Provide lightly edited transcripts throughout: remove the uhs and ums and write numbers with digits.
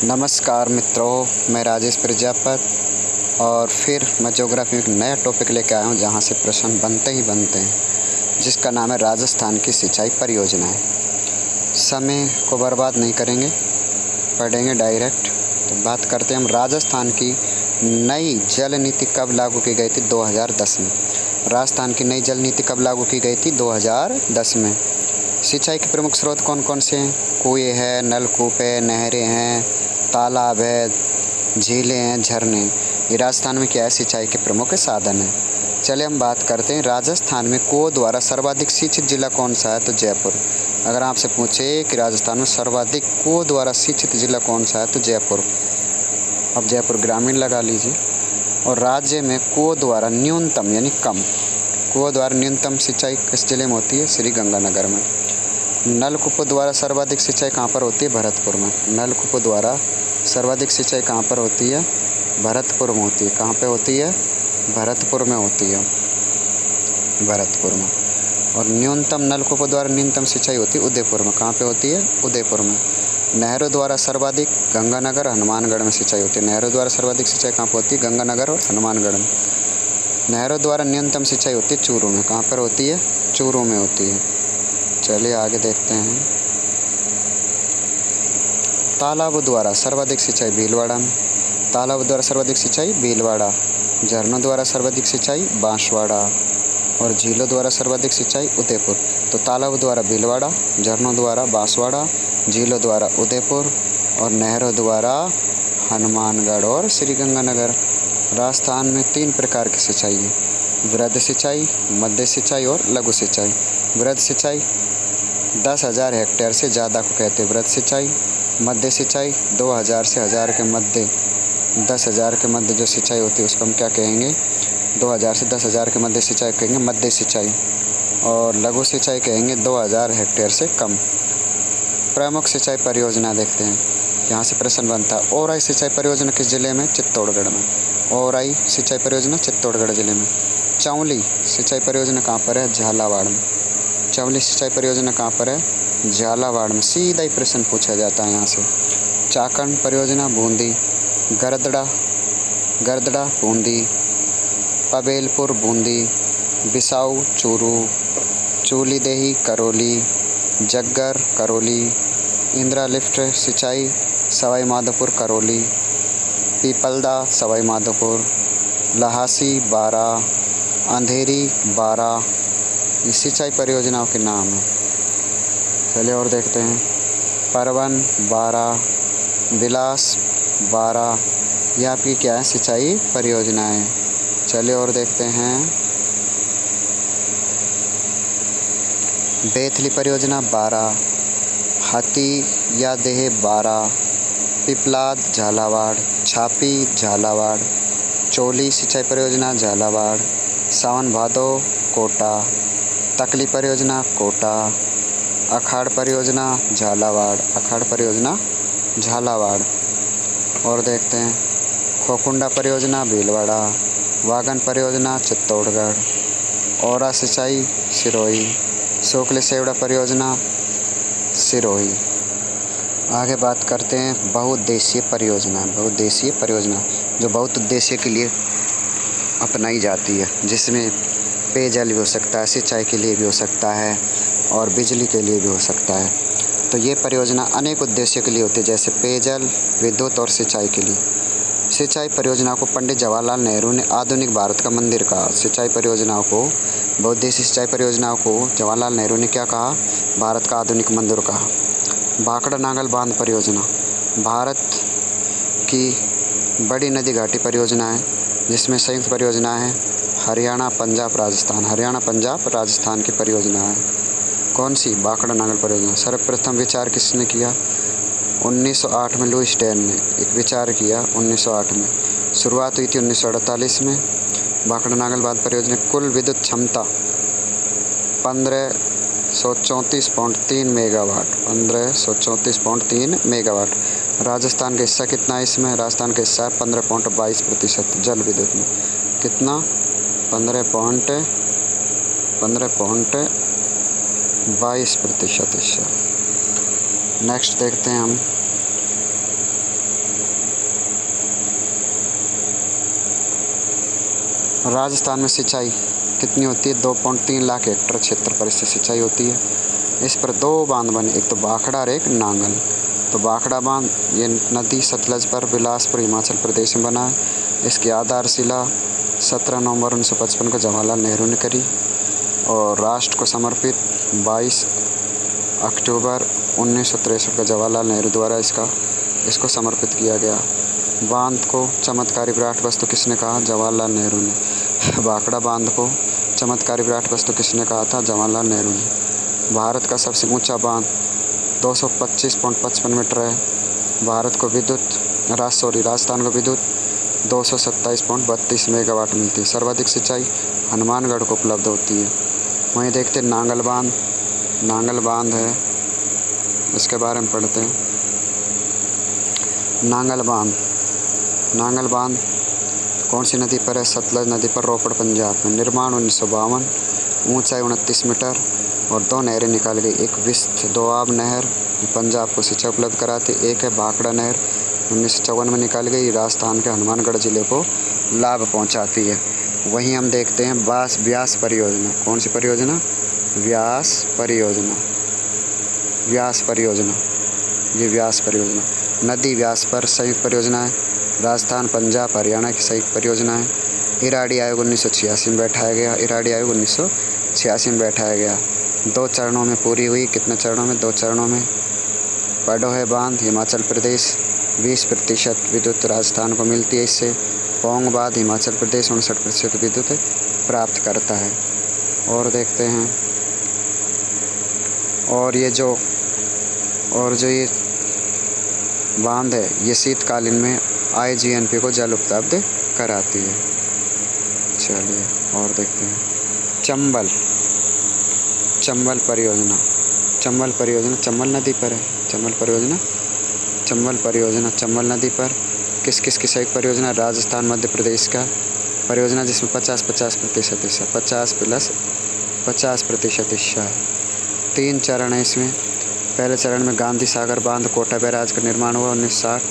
नमस्कार मित्रों, मैं राजेश प्रजापत और फिर मैं ज्योग्राफी में एक नया टॉपिक लेकर आया हूँ जहाँ से प्रश्न बनते ही बनते हैं, जिसका नाम है राजस्थान की सिंचाई परियोजनाएं। समय को बर्बाद नहीं करेंगे, पढ़ेंगे डायरेक्ट। तो बात करते हैं हम राजस्थान की नई जल नीति कब लागू की गई थी? 2010 में। राजस्थान की नई जल नीति कब लागू की गई थी? 2010 में। सिंचाई के प्रमुख स्रोत कौन कौन से हैं? कुएँ हैं, नलकूप है, नहरें हैं, तालाब है, झीलें हैं, झरने। ये राजस्थान में क्या है? सिंचाई के प्रमुख साधन है। चलिए हम बात करते हैं राजस्थान में कुओं द्वारा सर्वाधिक सिंचित जिला कौन सा है? तो जयपुर। अगर आपसे पूछे कि राजस्थान में सर्वाधिक कुओं द्वारा सिंचित जिला कौन सा है? तो जयपुर। अब जयपुर ग्रामीण लगा लीजिए। और राज्य में कुओं द्वारा न्यूनतम यानी कम, कुओं द्वारा न्यूनतम सिंचाई किस जिले में होती है? श्री गंगानगर में। नलकूपों द्वारा सर्वाधिक सिंचाई कहाँ पर होती है? भरतपुर में। नलकूपों द्वारा सर्वाधिक सिंचाई कहाँ पर होती है? भरतपुर में होती है। कहाँ पे होती है? भरतपुर में होती है, भरतपुर में। और न्यूनतम नलकूपों द्वारा न्यूनतम सिंचाई होती है उदयपुर में। कहाँ पे होती है? उदयपुर में। नहरों द्वारा सर्वाधिक गंगानगर, हनुमानगढ़ में सिंचाई होती है। नहरों द्वारा सर्वाधिक सिंचाई कहाँ पर होती है? गंगानगर और हनुमानगढ़ में। नहरों द्वारा न्यूनतम सिंचाई होती है चूरू में। कहाँ पर होती है? चूरू में होती है। चलिए आगे देखते हैं। तालाबों द्वारा सर्वाधिक सिंचाई भीलवाड़ा में। तालाबों द्वारा सर्वाधिक सिंचाई भीलवाड़ा। झरनों द्वारा सर्वाधिक सिंचाई बांसवाड़ा। और झीलों द्वारा सर्वाधिक सिंचाई उदयपुर। तो तालाबों द्वारा भीलवाड़ा, झरनों द्वारा बांसवाड़ा, झीलों द्वारा उदयपुर और नहरों द्वारा हनुमानगढ़ और श्रीगंगानगर। राजस्थान में 3 प्रकार की सिंचाई है: वृहद सिंचाई, मध्य सिंचाई और लघु सिंचाई। वृहद सिंचाई 10,000 हेक्टेयर से ज़्यादा को कहते हैं वृहद सिंचाई। मध्य सिंचाई 2,000 से 1,000 के मध्य, 10,000 के मध्य जो सिंचाई होती है उसको हम क्या कहेंगे? 2,000 से 10,000 के मध्य सिंचाई कहेंगे मध्य सिंचाई। और लघु सिंचाई कहेंगे 2,000 हेक्टेयर से कम। प्रमुख सिंचाई परियोजना देखते हैं, यहाँ से प्रश्न बनता है। ओराई सिंचाई परियोजना किस जिले में? चित्तौड़गढ़ में। ओराई सिंचाई परियोजना चित्तौड़गढ़ जिले में। चौली सिंचाई परियोजना कहाँ पर है? झालावाड़ में। चौली सिंचाई परियोजना कहाँ पर है? झालावाड़ में। सीधा ही प्रश्न पूछा जाता है यहाँ से। चाकण परियोजना बूंदी। गरदड़ा बूंदी। पबेलपुर बूंदी। बिसाऊ चूरू। चूलीदेही करौली। जग्गर करौली। इंदिरा लिफ्ट सिंचाई सवाई माधोपुर करौली। पीपलदा सवाई माधोपुर। लहासी बारा। अंधेरी बारा। ये सिंचाई परियोजनाओं के नाम हैं। चलिए और देखते हैं। परवन बारा, बिलास बारा, ये आपकी क्या है? सिंचाई परियोजनाएं। चलिए और देखते हैं। बेथली परियोजना बारा, हतिया देह बारा, पिपलाद झालावाड़, छापी झालावाड़, चोली सिंचाई परियोजना झालावाड़, सावन भादो कोटा, तकली परियोजना कोटा, अखाड़ परियोजना झालावाड़, अखाड़ परियोजना झालावाड़। और देखते हैं। खोकुंडा परियोजना भीलवाड़ा, वागन परियोजना चित्तौड़गढ़, औरा सिंचाई सिरोही, सोकले सेवड़ा परियोजना सिरोही। आगे बात करते हैं बहुउद्देशीय परियोजना। बहुउद्देशीय परियोजना जो बहुत उद्देश्य के लिए अपनाई जाती है, जिसमें पेयजल भी हो सकता है, सिंचाई के लिए भी हो सकता है और बिजली के लिए भी हो सकता है। तो ये परियोजना अनेक उद्देश्यों के लिए होती है, जैसे पेयजल, विद्युत और सिंचाई के लिए। सिंचाई परियोजना को पंडित जवाहरलाल नेहरू ने आधुनिक भारत का मंदिर कहा। सिंचाई परियोजनाओं को, बहुउद्देशीय सिंचाई परियोजनाओं को जवाहरलाल नेहरू ने क्या कहा? भारत का आधुनिक मंदिर कहा। भाखड़ा नागल बांध परियोजना भारत की बड़ी नदी घाटी परियोजना है, जिसमें संयुक्त परियोजना है हरियाणा पंजाब राजस्थान। हरियाणा पंजाब राजस्थान की परियोजना है। कौन सी? भाखड़ा नागल परियोजना। सर्वप्रथम विचार किसने किया? 1908 में लुईस डेन ने एक विचार किया। 1908 में शुरुआत हुई थी 1948 में। भाखड़ा नागल बांध परियोजना कुल विद्युत क्षमता 1534.3 मेगावाट। 1534.3 मेगावाट। राजस्थान का हिस्सा कितना है इसमें? राजस्थान का हिस्सा 15.22% जल विद्युत में। कितना? 15.22% हिस्सा। नेक्स्ट देखते हैं हम। राजस्थान में सिंचाई कितनी होती है? 2.3 लाख हेक्टेयर क्षेत्र पर इससे सिंचाई होती है। इस पर 2 बांध बने, एक तो भाखड़ा और एक नांगल। तो भाखड़ा बांध ये नदी सतलज पर बिलासपुर हिमाचल प्रदेश में बना है। इसकी आधारशिला 17 नवंबर 1955 को जवाहरलाल नेहरू ने करी और राष्ट्र को समर्पित 22 अक्टूबर 1963 को जवाहरलाल नेहरू द्वारा इसको समर्पित किया गया। बांध को चमत्कारी विराट वस्तु किसने कहा? जवाहरलाल नेहरू ने। भाखड़ा बांध को चमत्कारी विराट वस्तु किसने कहा था? जवाहरलाल नेहरू ने। भारत का सबसे ऊंचा बांध 225.55 मीटर है। राजस्थान को विद्युत 227.32 मेगावाट मिलती है। सर्वाधिक सिंचाई हनुमानगढ़ को उपलब्ध होती है। वहीं देखते हैं नांगल बांध है, इसके बारे में पढ़ते हैं। नांगल बांध कौन सी नदी पर है? सतलज नदी पर, रोपड़ पंजाब में। निर्माण 1952, ऊंचाई 29 मीटर और 2 नहरें निकाली गई। एक विस्त दोआब नहर पंजाब को सिंचाई उपलब्ध कराती, एक है भाखड़ा नहर 1954 में निकाली गई, राजस्थान के हनुमानगढ़ जिले को लाभ पहुंचाती है। वहीं हम देखते हैं व्यास परियोजना। कौन सी परियोजना? व्यास परियोजना। ये व्यास परियोजना नदी व्यास पर संयुक्त परियोजना है। राजस्थान, पंजाब, हरियाणा की संयुक्त परियोजना है। इराडी आयोग 1986 में बैठाया गया। 2 चरणों में पूरी हुई। कितने चरणों में? 2 चरणों में। पडोहे बांध हिमाचल प्रदेश 20% विद्युत राजस्थान को मिलती है इससे। पोंग बांध हिमाचल प्रदेश 59% विद्युत प्राप्त करता है। और देखते हैं और जो ये बांध है ये शीतकालीन में IGNP को जल उपलब्ध कराती है। चलिए और देखते हैं चंबल परियोजना चंबल नदी पर है। चंबल परियोजना चंबल नदी पर किस की संयुक्त परियोजना? राजस्थान मध्य प्रदेश का परियोजना, जिसमें 50% हिस्सा 50 + 50% हिस्सा है। 3 चरण है इसमें। पहले चरण में गांधी सागर बांध कोटा बैराज का निर्माण हुआ 1960,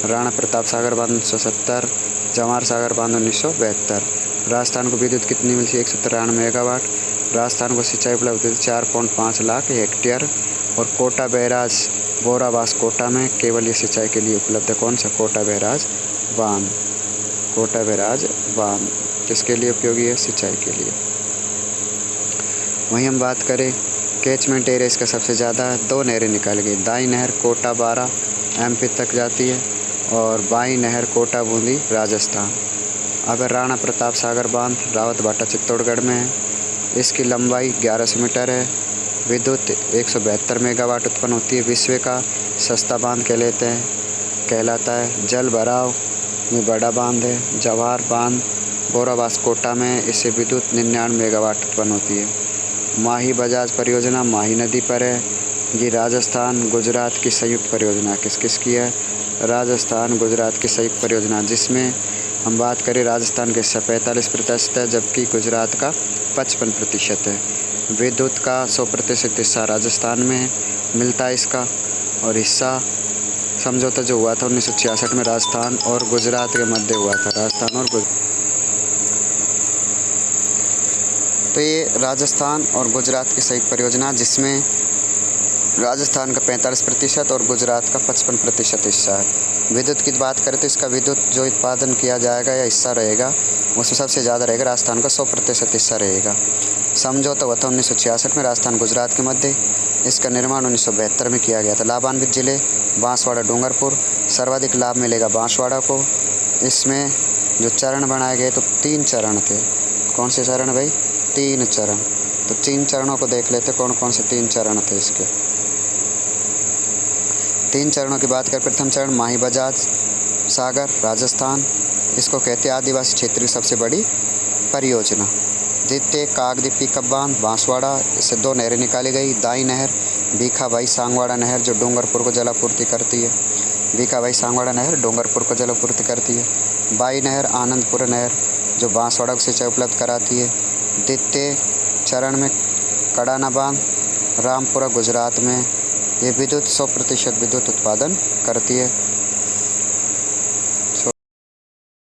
राणा प्रताप सागर बांध 1970, जवाहर सागर बांध 1972। राजस्थान को विद्युत कितनी मिलती है? 193 मेगावाट। राजस्थान को सिंचाई उपलब्ध होती है 4.5 लाख हेक्टेयर और कोटा बैराज बोराबास कोटा में केवल ये सिंचाई के लिए उपलब्ध है। कौन सा? कोटा बैराज बांध किसके लिए उपयोगी है? सिंचाई के लिए। वहीं हम बात करें कैचमेंट एरिया इसका सबसे ज़्यादा है। 2 नहरें निकाली गई। दाई नहर कोटा 12 MP तक जाती है और बाई नहर कोटा बूंदी राजस्थान। अब राणा प्रताप सागर बांध रावतभाटा चित्तौड़गढ़ में है। इसकी लंबाई 1100 मीटर है। विद्युत 172 मेगावाट उत्पन्न होती है। विश्व का सस्ता बांध कहलाता है। जल भराव में बड़ा बांध है। जवाहर बांध बोराबास कोटा में, इससे विद्युत 99 मेगावाट उत्पन्न होती है। माही बजाज परियोजना माही नदी पर है। ये राजस्थान गुजरात की संयुक्त परियोजना किस की है? राजस्थान गुजरात की संयुक्त परियोजना, जिसमें हम बात करें राजस्थान का हिस्सा 45% है जबकि गुजरात का 55% है। विद्युत का 100% हिस्सा राजस्थान में मिलता है इसका। और हिस्सा समझौता जो हुआ था 1966 में राजस्थान और गुजरात के मध्य हुआ था। तो ये राजस्थान और गुजरात की संयुक्त परियोजना, जिसमें राजस्थान का 45% और गुजरात का 55% हिस्सा है। विद्युत की बात करें तो इसका विद्युत जो उत्पादन किया जाएगा या हिस्सा रहेगा उसमें सबसे ज़्यादा रहेगा राजस्थान का 100% हिस्सा रहेगा। समझौता हुआ था 1966 में राजस्थान गुजरात के मध्य। इसका निर्माण 1972 में किया गया था। लाभान्वित जिले बांसवाड़ा डूंगरपुर। सर्वाधिक लाभ मिलेगा बांसवाड़ा को। इसमें जो चरण बनाए गए तो 3 चरण थे। कौन से चरण भाई? 3 चरण। तो 3 चरणों को देख लेते कौन कौन से 3 चरण थे इसके। 3 चरणों की बात करें। प्रथम चरण माही बजाज सागर राजस्थान, इसको कहते हैं आदिवासी क्षेत्र की सबसे बड़ी परियोजना। द्वितीय कागदी पिकअप बांध बांसवाड़ा, इससे 2 नहरें निकाली गई। दाई नहर भीखाभाई सांगवाड़ा नहर जो डूंगरपुर को जलापूर्ति करती है। भीखाभाई सांगवाड़ा नहर डूंगरपुर को जलापूर्ति करती है। बाई नहर आनंदपुर नहर जो बांसवाड़ा को सिंचाई उपलब्ध कराती है। द्वितीय चरण में कड़ाना बांध रामपुरा गुजरात में, ये विद्युत 100% विद्युत उत्पादन करती है।